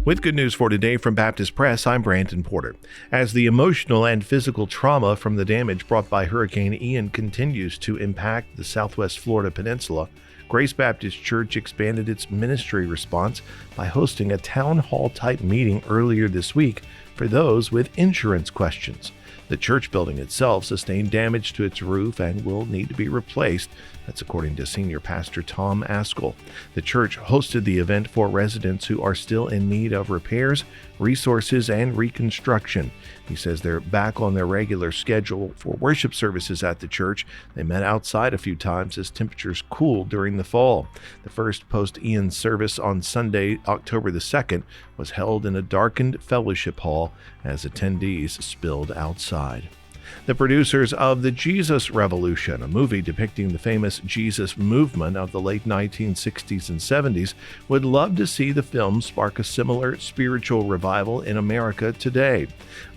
With good news for today from Baptist Press, I'm Brandon Porter. As the emotional and physical trauma from the damage brought by Hurricane Ian continues to impact the Southwest Florida peninsula, Grace Baptist Church expanded its ministry response by hosting a town hall-type meeting earlier this week for those with insurance questions. The church building itself sustained damage to its roof and will need to be replaced. That's according to Senior Pastor Tom Askell. The church hosted the event for residents who are still in need of repairs, resources, and reconstruction. He says they're back on their regular schedule for worship services at the church. They met outside a few times as temperatures cooled during the fall. The first post-Ian service on Sunday, October the 2nd, was held in a darkened fellowship hall as attendees spilled outside. The producers of The Jesus Revolution, a movie depicting the famous Jesus movement of the late 1960s and 70s, would love to see the film spark a similar spiritual revival in America today.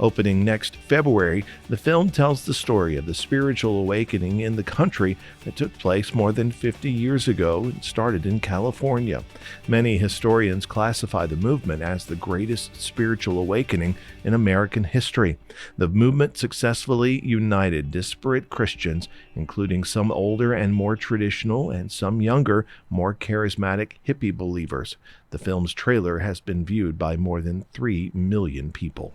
Opening next February, the film tells the story of the spiritual awakening in the country that took place more than 50 years ago and started in California. Many historians classify the movement as the greatest spiritual awakening in American history. The movement successfully united disparate Christians, including some older and more traditional and some younger, more charismatic hippie believers. The film's trailer has been viewed by more than 3 million people.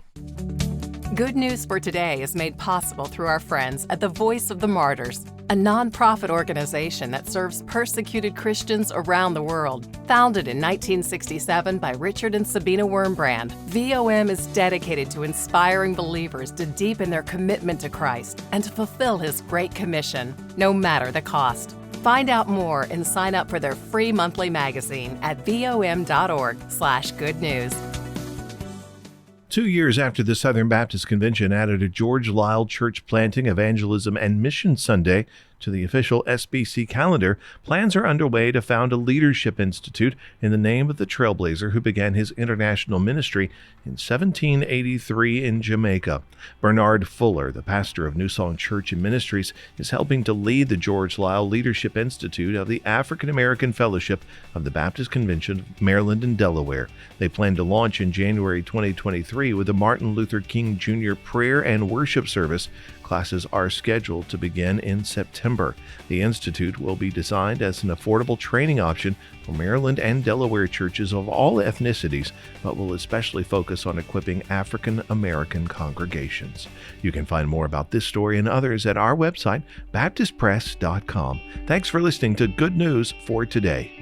Good News for Today is made possible through our friends at the Voice of the Martyrs, a nonprofit organization that serves persecuted Christians around the world. Founded in 1967 by Richard and Sabina Wurmbrand, VOM is dedicated to inspiring believers to deepen their commitment to Christ and to fulfill His Great Commission, no matter the cost. Find out more and sign up for their free monthly magazine at vom.org/goodnews. 2 years after the Southern Baptist Convention added a George Liele Church Planting, Evangelism and Missions Sunday to the official SBC calendar, plans are underway to found a leadership institute in the name of the trailblazer who began his international ministry in 1783 in Jamaica. Bernard Fuller, the pastor of New Song Church and Ministries, is helping to lead the George Liele Leadership Institute of the African American Fellowship of the Baptist Convention of Maryland and Delaware. They plan to launch in January 2023 with a Martin Luther King Jr. prayer and worship service. Classes are scheduled to begin in September. The institute will be designed as an affordable training option for Maryland and Delaware churches of all ethnicities, but will especially focus on equipping African American congregations. You can find more about this story and others at our website, baptistpress.com. Thanks for listening to Good News for Today.